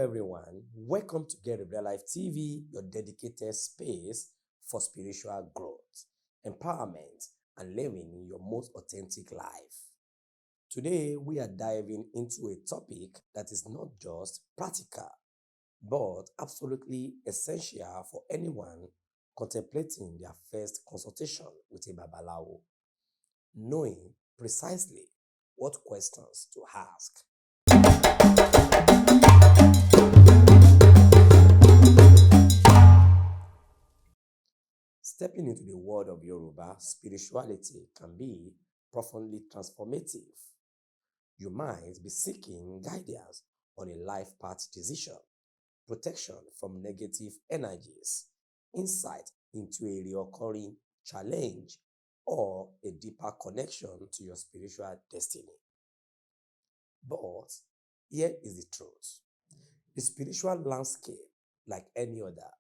everyone. Welcome to Get Real Life TV, your dedicated space for spiritual growth, empowerment, and living your most authentic life. Today, we are diving into a topic that is not just practical, but absolutely essential for anyone contemplating their first consultation with a Babalawo, knowing precisely what questions to ask. Stepping into the world of Yoruba, spirituality can be profoundly transformative. You might be seeking guidance on a life path decision, protection from negative energies, insight into a recurring challenge, or a deeper connection to your spiritual destiny. But here is the truth. The spiritual landscape, like any other,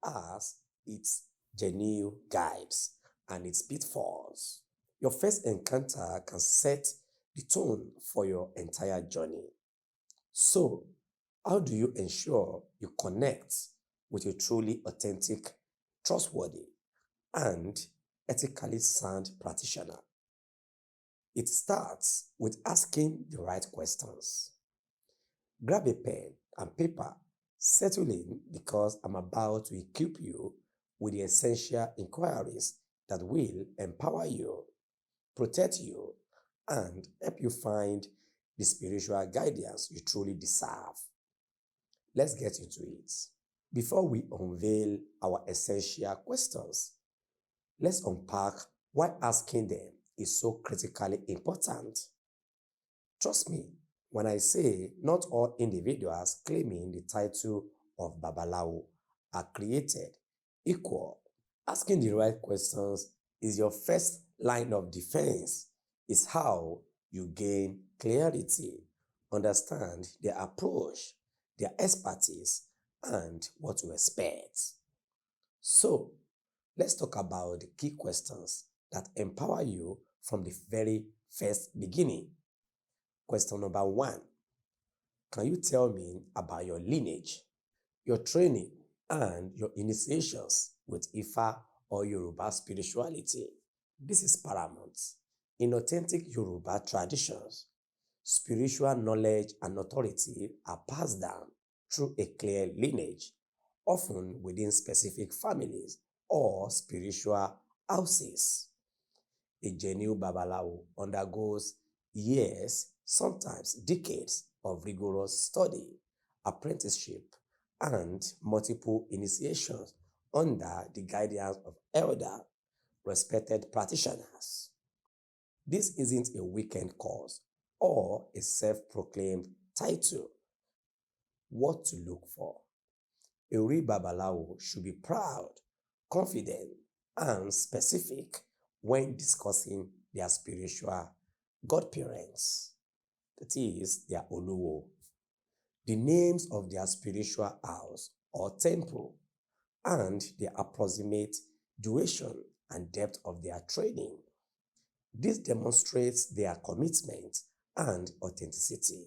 has its genuine guides and its pitfalls. Your first encounter can set the tone for your entire journey. So, how do you ensure you connect with a truly authentic, trustworthy, and ethically sound practitioner? It starts with asking the right questions. Grab a pen and paper, settle in because I'm about to equip you with the essential inquiries that will empower you, protect you, and help you find the spiritual guidance you truly deserve. Let's get into it. Before we unveil our essential questions, let's unpack why asking them is so critically important. Trust me when I say not all individuals claiming the title of Babalawo are created equal. Asking the right questions is your first line of defense. Is how you gain clarity, understand their approach, their expertise, and what to expect. So, let's talk about the key questions that empower you from the very first beginning. Question number 1. Can you tell me about your lineage, your training, and your initiations with Ifa or Yoruba spirituality? This is paramount. In authentic Yoruba traditions, spiritual knowledge and authority are passed down through a clear lineage, often within specific families or spiritual houses. A genuine Babalawo undergoes years, sometimes decades of rigorous study, apprenticeship, and multiple initiations under the guidance of elder, respected practitioners. This isn't a weekend course or a self-proclaimed title. What to look for? A real Babalawo should be proud, confident, and specific when discussing their spiritual godparents, that is, their Oluwo, the names of their spiritual house or temple, and the approximate duration and depth of their training. This demonstrates their commitment and authenticity.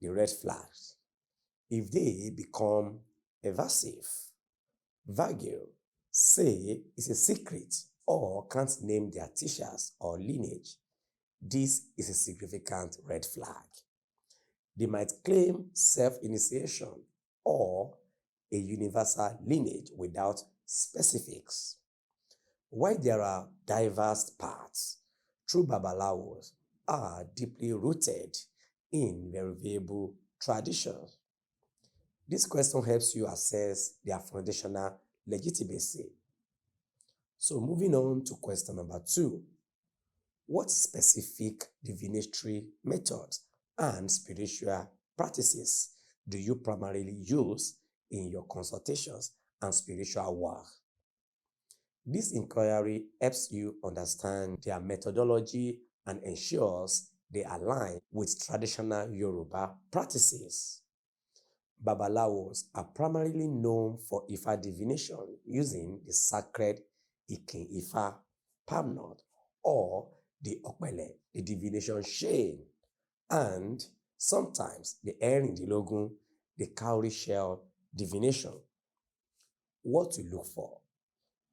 The red flags. If they become evasive, vague, say it's a secret, or can't name their teachers or lineage, this is a significant red flag. They might claim self-initiation or a universal lineage without specifics. While there are diverse paths, true Babalawos are deeply rooted in verifiable traditions. This question helps you assess their foundational legitimacy. So moving on to question number 2. What specific divinatory methods and spiritual practices do you primarily use in your consultations and spiritual work? This inquiry helps you understand their methodology and ensures they align with traditional Yoruba practices. Babalawos are primarily known for Ifa divination using the sacred Ikin Ifa palm nut or the Okpele, the divination chain, and sometimes the Erindilogun, the cowrie shell divination. What to look for.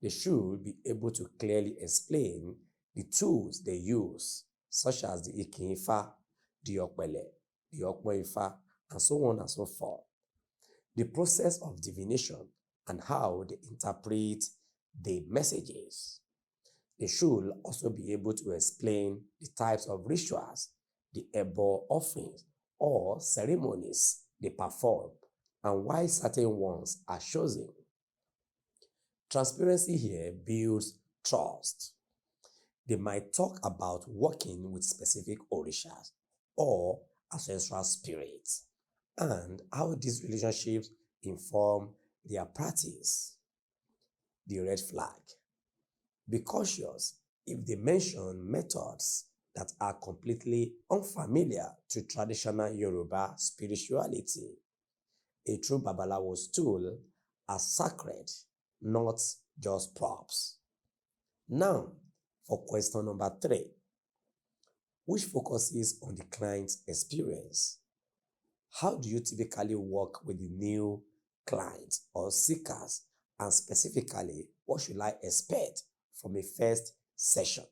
They should be able to clearly explain the tools they use, such as the Ikin-Ifa, the Okpele, the Okpo-Ifa, and so on and so forth. The process of divination and how they interpret the messages. They should also be able to explain the types of rituals, the Ebo offerings, or ceremonies they perform, and why certain ones are chosen. Transparency here builds trust. They might talk about working with specific orishas or ancestral spirits and how these relationships inform their practice. The red flag. Be cautious if they mention methods that are completely unfamiliar to traditional Yoruba spirituality. A true Babalawo's tool are sacred, not just props. Now, for question number 3, which focuses on the client's experience. How do you typically work with the new clients or seekers, and specifically, what should I expect from a first session?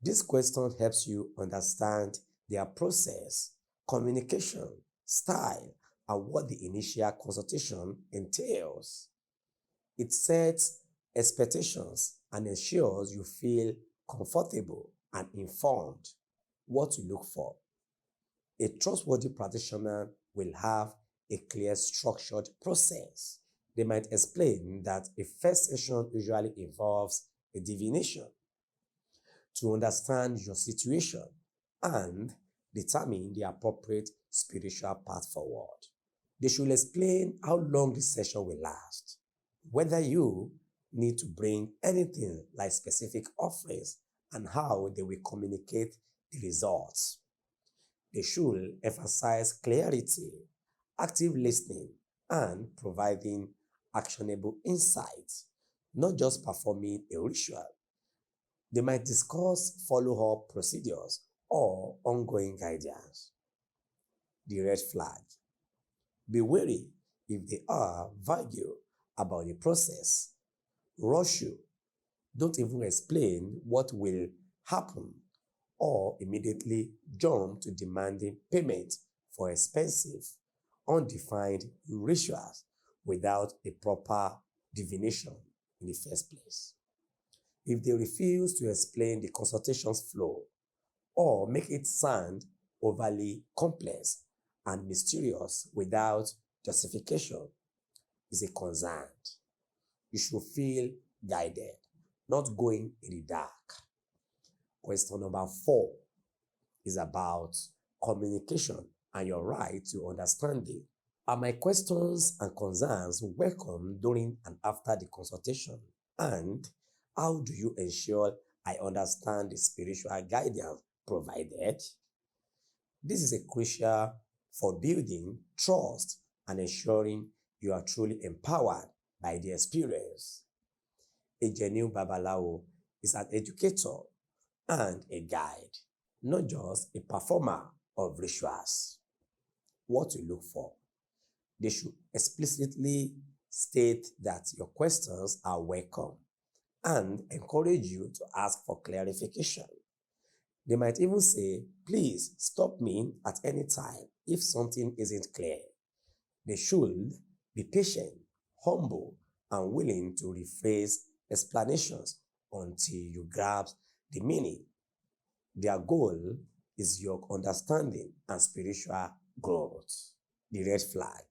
This question helps you understand their process, communication, style, and what the initial consultation entails. It sets expectations and ensures you feel comfortable and informed. What to look for. A trustworthy practitioner will have a clear, structured process. They might explain that a first session usually involves a divination to understand your situation and determine the appropriate spiritual path forward. They should explain how long the session will last, whether you need to bring anything like specific offerings, and how they will communicate the results. They should emphasize clarity, active listening, and providing actionable insights, not just performing a ritual. They might discuss follow-up procedures or ongoing guidance. The red flag. Be wary if they are vague about the process. Rush you. Don't even explain what will happen or immediately jump to demanding payment for expensive, undefined rituals without a proper divination in the first place. If they refuse to explain the consultation's flow or make it sound overly complex and mysterious without justification, is a concern. You should feel guided, not going in the dark. Question number 4 is about communication and your right to understanding. Are my questions and concerns welcome during and after the consultation? And how do you ensure I understand the spiritual guidance provided? This is a crucial for building trust and ensuring you are truly empowered by the experience. A genuine Babalawo is an educator and a guide, not just a performer of rituals. What to look for. They should explicitly state that your questions are welcome and encourage you to ask for clarification. They might even say, please stop me at any time if something isn't clear. They should be patient, humble, and willing to rephrase explanations until you grasp the meaning. Their goal is your understanding and spiritual growth. The red flag.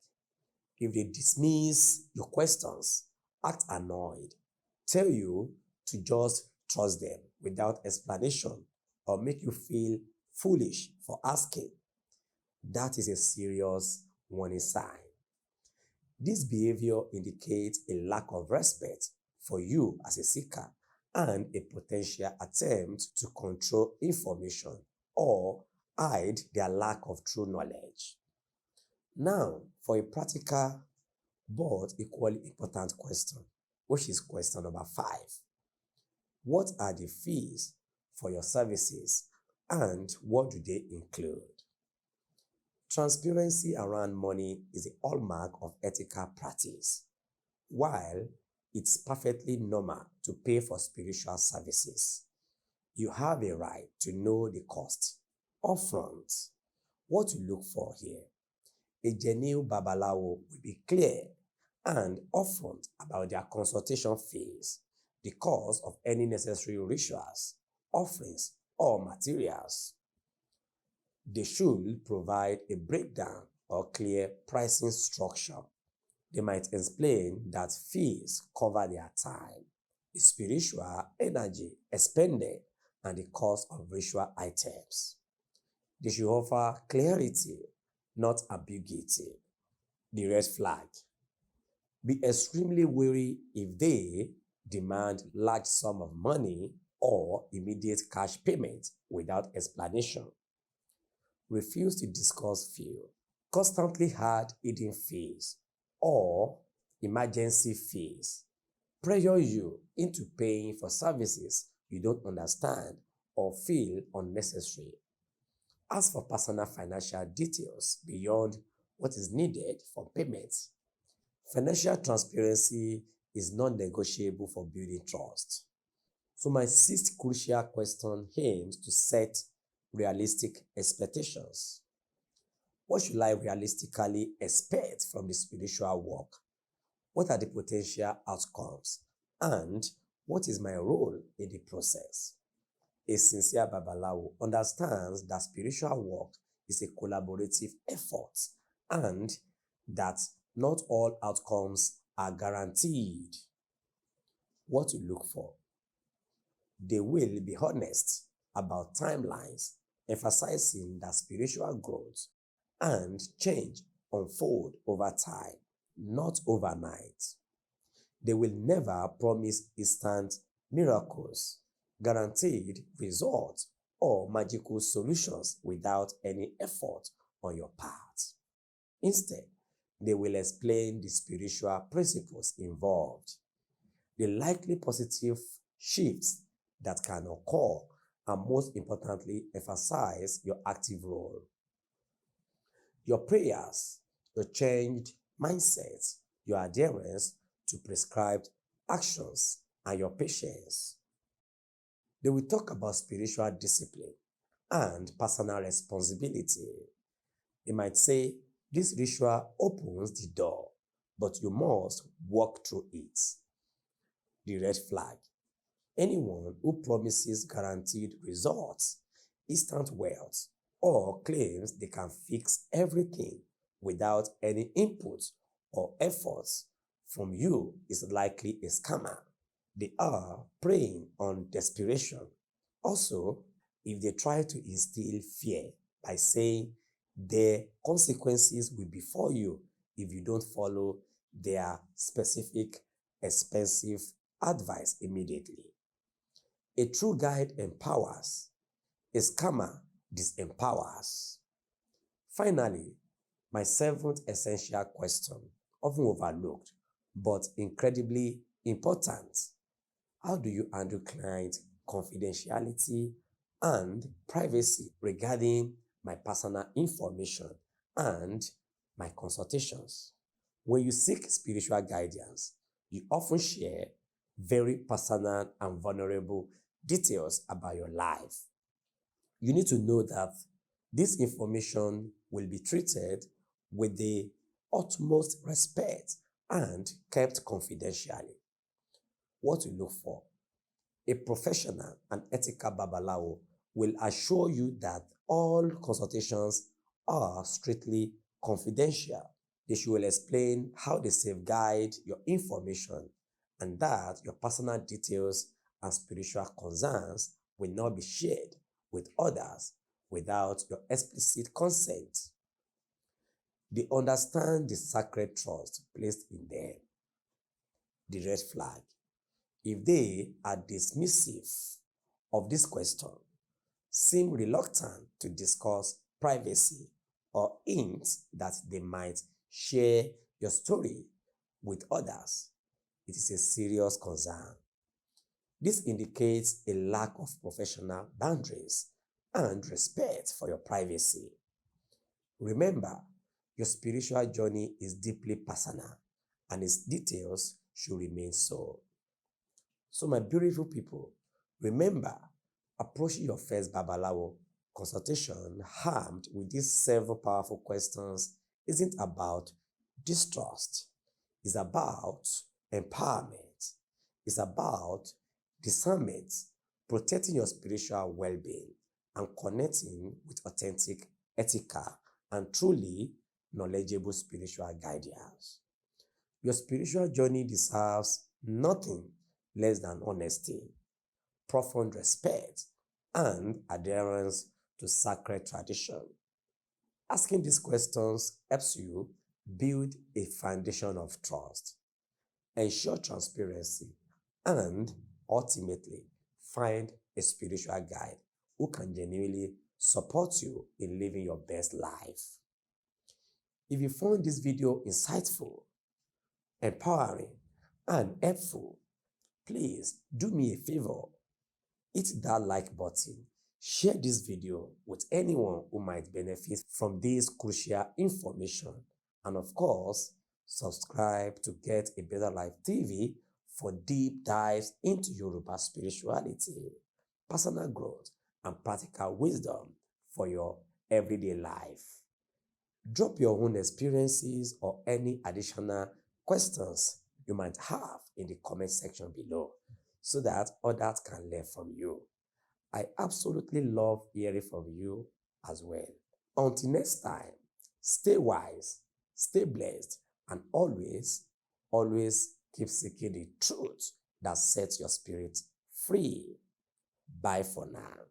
If they dismiss your questions, act annoyed, tell you to just trust them without explanation, or make you feel foolish for asking, that is a serious warning sign. This behavior indicates a lack of respect for you as a seeker and a potential attempt to control information or hide their lack of true knowledge. Now, for a practical but equally important question, which is question number 5. What are the fees for your services and what do they include? Transparency around money is a hallmark of ethical practice. While it's perfectly normal to pay for spiritual services, you have a right to know the cost upfront. What to look for here? A genuine Babalawo will be clear and upfront about their consultation fees, the cost of any necessary rituals, offerings, or materials. They should provide a breakdown or clear pricing structure. They might explain that fees cover their time, the spiritual energy expended, and the cost of ritual items. They should offer clarity, not ambiguity. The red flag. Be extremely wary if they demand large sum of money or immediate cash payment without explanation. Refuse to discuss fee. Constantly add hidden fees or emergency fees. Pressure you into paying for services you don't understand or feel unnecessary. Ask for personal financial details beyond what is needed for payments. Financial transparency is non-negotiable for building trust. So my sixth crucial question aims to set realistic expectations. What should I realistically expect from the spiritual work? What are the potential outcomes? And what is my role in the process? A sincere Babalawo understands that spiritual work is a collaborative effort and that not all outcomes are guaranteed. What to look for? They will be honest about timelines, emphasizing that spiritual growth and change unfold over time, not overnight. They will never promise instant miracles, guaranteed results, or magical solutions without any effort on your part. Instead, they will explain the spiritual principles involved, the likely positive shifts that can occur, and most importantly, emphasize your active role. Your prayers, your changed mindset, your adherence to prescribed actions, and your patience. They will talk about spiritual discipline and personal responsibility. They might say, this ritual opens the door, but you must walk through it. The red flag. Anyone who promises guaranteed results, instant wealth, or claims they can fix everything without any input or efforts from you is likely a scammer. They are preying on desperation. Also, if they try to instill fear by saying their consequences will be for you if you don't follow their specific, expensive advice immediately. A true guide empowers. A scammer disempowers. Finally, my seventh essential question, often overlooked, but incredibly important. How do you handle client confidentiality and privacy regarding my personal information and my consultations? When you seek spiritual guidance, you often share very personal and vulnerable details about your life. You need to know that this information will be treated with the utmost respect and kept confidentially. What to look for? A professional and ethical Babalawo will assure you that all consultations are strictly confidential. They should explain how they safeguard your information and that your personal details and spiritual concerns will not be shared with others without your explicit consent. They understand the sacred trust placed in them. The red flag. If they are dismissive of this question, seem reluctant to discuss privacy, or hints that they might share your story with others, it is a serious concern. This indicates a lack of professional boundaries and respect for your privacy. Remember, your spiritual journey is deeply personal and its details should remain so. So, my beautiful people, remember, approaching your first Babalawo consultation armed with these 7 powerful questions isn't about distrust. It's about empowerment. It's about discernment, protecting your spiritual well-being, and connecting with authentic, ethical, and truly knowledgeable spiritual guidance. Your spiritual journey deserves nothing less than honesty, profound respect, and adherence to sacred tradition. Asking these questions helps you build a foundation of trust, ensure transparency, and ultimately find a spiritual guide who can genuinely support you in living your best life. If you found this video insightful, empowering, and helpful, please do me a favor, hit that like button, share this video with anyone who might benefit from this crucial information, and of course, subscribe to Get a Better Life TV for deep dives into Yoruba spirituality, personal growth, and practical wisdom for your everyday life. Drop your own experiences or any additional questions you might have in the comment section below so that others can learn from you. I absolutely love hearing from you as well. Until next time, stay wise, stay blessed, and always, always keep seeking the truth that sets your spirit free. Bye for now.